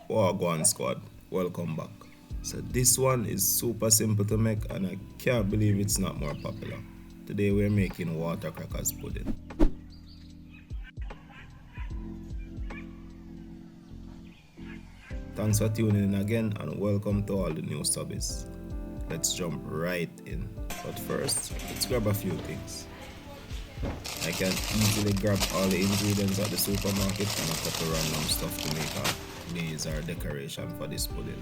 Wagwan squad, welcome back. So this one is super simple to make and I can't believe it's not more popular. Today we're making water crackers pudding. Thanks for tuning in again and welcome to all the new subbies. Let's jump right in. But first, let's grab a few things. I can easily grab all the ingredients at the supermarket and a couple random stuff to make a glaze or decoration for this pudding.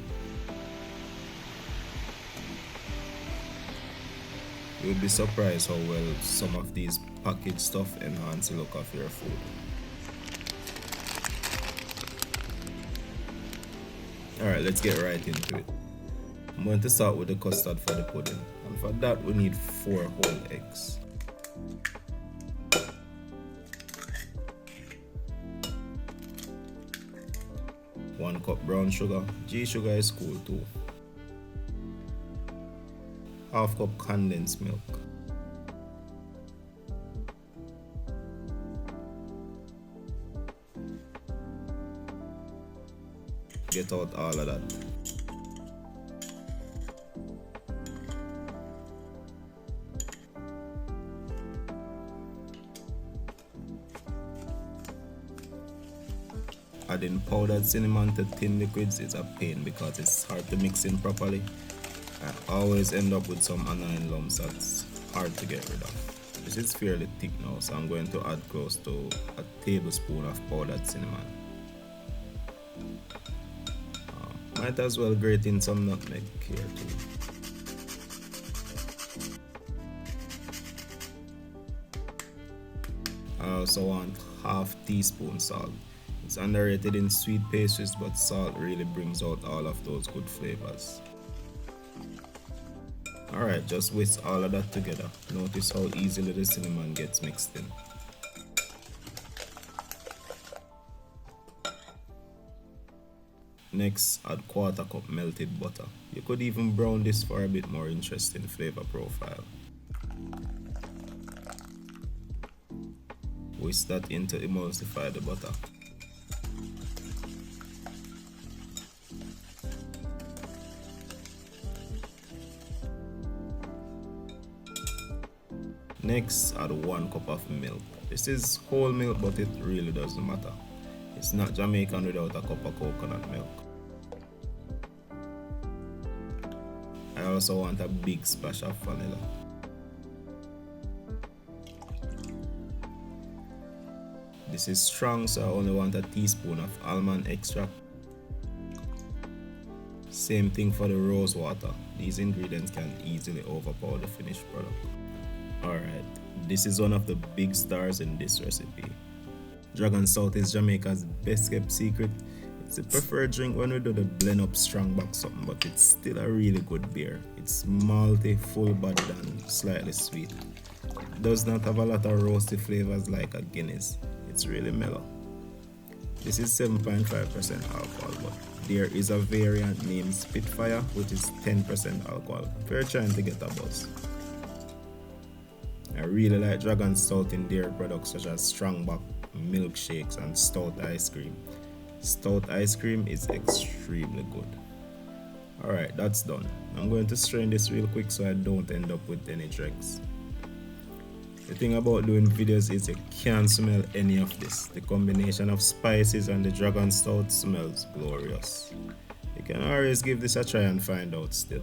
You'll be surprised how well some of these packaged stuff enhance the look of your food. Alright, let's get right into it. I'm going to start with the custard for the pudding, and for that we need 4 whole eggs. One cup brown sugar, G sugar is cool too. Half cup condensed milk. Get out all of that. Adding powdered cinnamon to thin liquids is a pain because it's hard to mix in properly. I always end up with some annoying lumps that's hard to get rid of. This is fairly thick now, so I'm going to add close to a tablespoon of powdered cinnamon. Might as well grate in some nutmeg here too. I also want half teaspoon salt. It's underrated in sweet pastries, but salt really brings out all of those good flavors. Alright, just whisk all of that together. Notice how easily the cinnamon gets mixed in. Next, add 1/4 cup melted butter. You could even brown this for a bit more interesting flavor profile. Whisk that in to emulsify the butter. Next, add 1 cup of milk. This is whole milk, but it really doesn't matter. It's not Jamaican without a cup of coconut milk. I also want a big splash of vanilla. This is strong, so I only want a teaspoon of almond extract. Same thing for the rose water. These ingredients can easily overpower the finished product. Alright, this is one of the big stars in this recipe. Dragon Stout is Jamaica's best kept secret. It's the preferred drink when we do the blend up strong back something, but it's still a really good beer. It's malty, full bodied and slightly sweet. It does not have a lot of roasty flavors like a Guinness. It's really mellow. This is 7.5% alcohol, but there is a variant named Spitfire which is 10% alcohol if you're trying to get a buzz. I really like Dragon Stout in dairy products such as Strongback, milkshakes and stout ice cream. Stout ice cream is extremely good. Alright, that's done. I'm going to strain this real quick so I don't end up with any dregs. The thing about doing videos is you can't smell any of this. The combination of spices and the Dragon Stout smells glorious. You can always give this a try and find out still.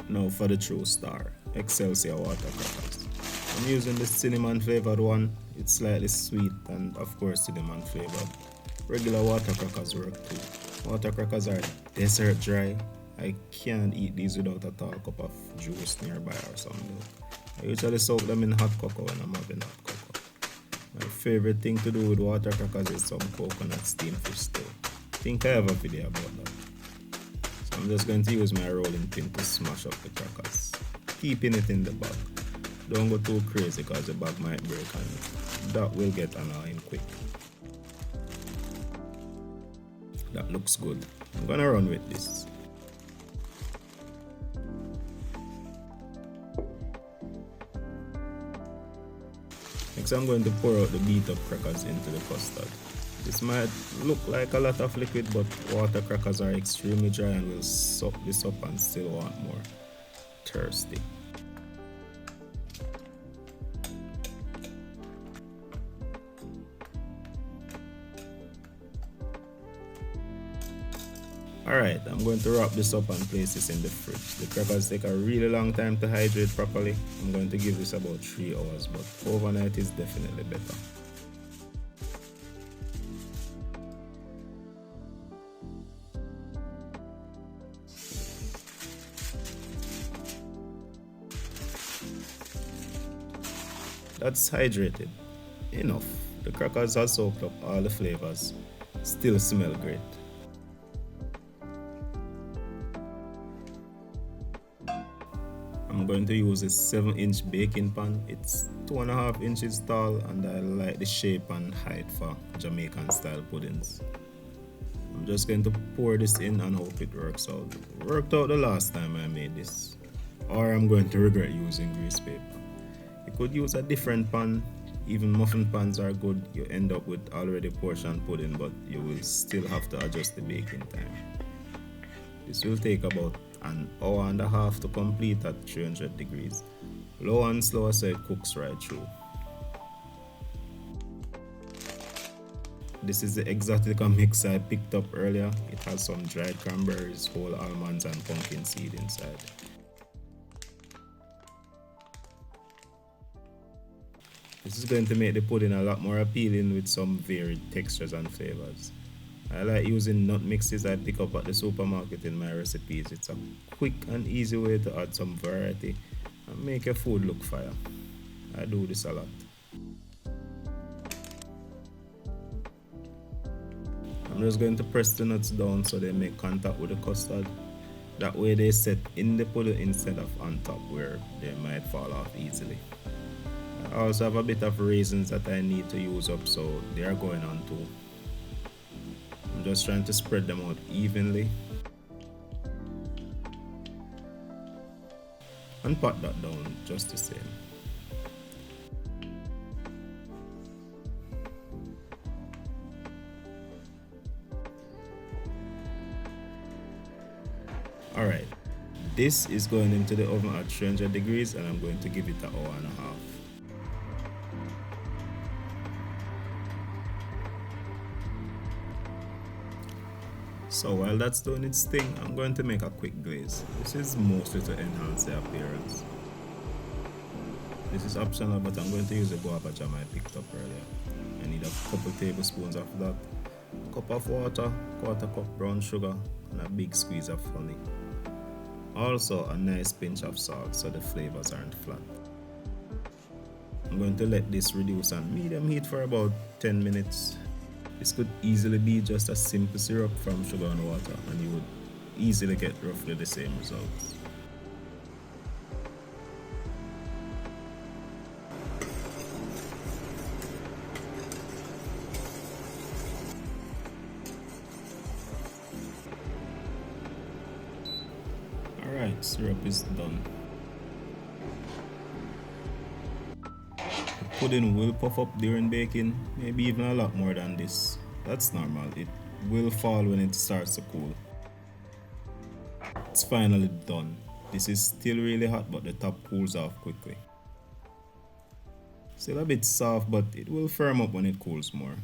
Now for the true star, EXCELSIOR water crackers. I'm using the cinnamon flavored one. It's slightly sweet and of course cinnamon flavored. Regular water crackers work too. Water crackers are dessert dry. I can't eat these without a tall cup of juice nearby or something. I usually soak them in hot cocoa when I'm having hot cocoa. My favorite thing to do with water crackers is some coconut steamed fish stew. I think I have a video about that. I'm just going to use my rolling pin to smash up the crackers, keeping it in the bag. Don't go too crazy because the bag might break and that will get annoying quick. That looks good. I'm gonna run with this. Next, I'm going to pour out the beat up crackers into the custard. This might look like a lot of liquid, but water crackers are extremely dry and will suck this up and still want more. Thirsty. Alright, I'm going to wrap this up and place this in the fridge. The crackers take a really long time to hydrate properly. I'm going to give this about 3 hours, but overnight is definitely better. That's hydrated. Enough. The crackers have soaked up all the flavors. Still smell great. I'm going to use a 7-inch baking pan. It's 2.5 inches tall and I like the shape and height for Jamaican style puddings. I'm just going to pour this in and hope it works out. It worked out the last time I made this. Or I'm going to regret using grease paper. You could use a different pan. Even muffin pans are good. You end up with already portioned pudding, but you will still have to adjust the baking time. This will take about an hour and a half to complete at 300 degrees. Low and slow so it cooks right through. This is the Exotica mix I picked up earlier. It has some dried cranberries, whole almonds and pumpkin seed inside. This is going to make the pudding a lot more appealing with some varied textures and flavors. I like using nut mixes I pick up at the supermarket in my recipes. It's a quick and easy way to add some variety and make your food look fire. I do this a lot. I'm just going to press the nuts down so they make contact with the custard. That way they set in the pudding instead of on top where they might fall off easily. I also have a bit of raisins that I need to use up, so they are going on too. I'm just trying to spread them out evenly. And pat that down just the same. Alright, this is going into the oven at 300 degrees and I'm going to give it an hour and a half. So while that's doing its thing, I'm going to make a quick glaze. This is mostly to enhance the appearance. This is optional, but I'm going to use the guava jam I picked up earlier. I need a couple tablespoons of that, a cup of water, 1/4 cup brown sugar, and a big squeeze of honey. Also a nice pinch of salt so the flavors aren't flat. I'm going to let this reduce on medium heat for about 10 minutes. This could easily be just a simple syrup from sugar and water and you would easily get roughly the same results. Alright, syrup is done. Pudding will puff up during baking, maybe even a lot more than this. That's normal, it will fall when it starts to cool. It's finally done. This is still really hot but the top cools off quickly. Still a bit soft but it will firm up when it cools more.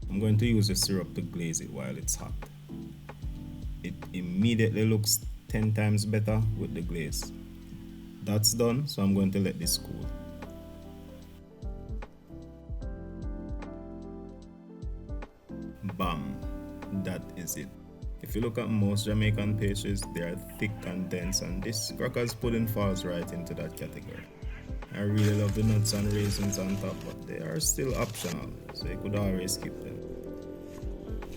I'm going to use the syrup to glaze it while it's hot. It immediately looks 10 times better with the glaze. That's done, so I'm going to let this cool. Bam! That is it. If you look at most Jamaican pastries, they are thick and dense, and this crackers pudding falls right into that category. I really love the nuts and raisins on top, but they are still optional, so you could always skip them.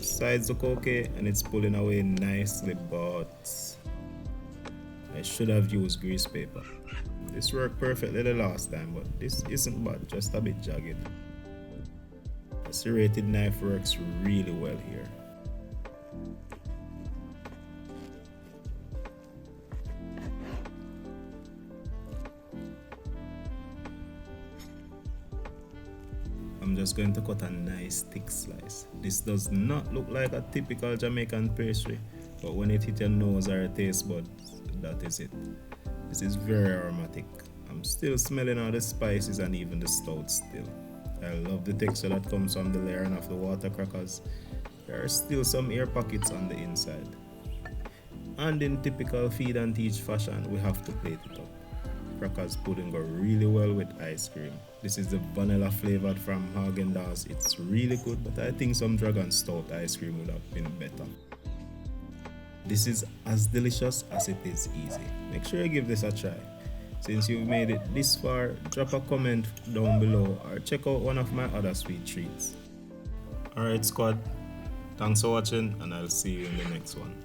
Sides look okay, and it's pulling away nicely, but I should have used grease paper. This worked perfectly the last time, but this isn't bad, just a bit jagged. A serrated knife works really well here. I'm just going to cut a nice thick slice. This does not look like a typical Jamaican pastry, but when it hits your nose or your taste buds, that is it. This is very aromatic. I'm still smelling all the spices and even the stout still. I love the texture that comes from the layering of the water crackers. There are still some air pockets on the inside. And in typical feed and teach fashion, we have to plate it up. Crackers pudding go really well with ice cream. This is the vanilla flavored from Häagen-Dazs. It's really good, but I think some Dragon Stout ice cream would have been better. This is as delicious as it is easy. Make sure you give this a try. Since you've made it this far, drop a comment down below or check out one of my other sweet treats. Alright squad, thanks for watching and I'll see you in the next one.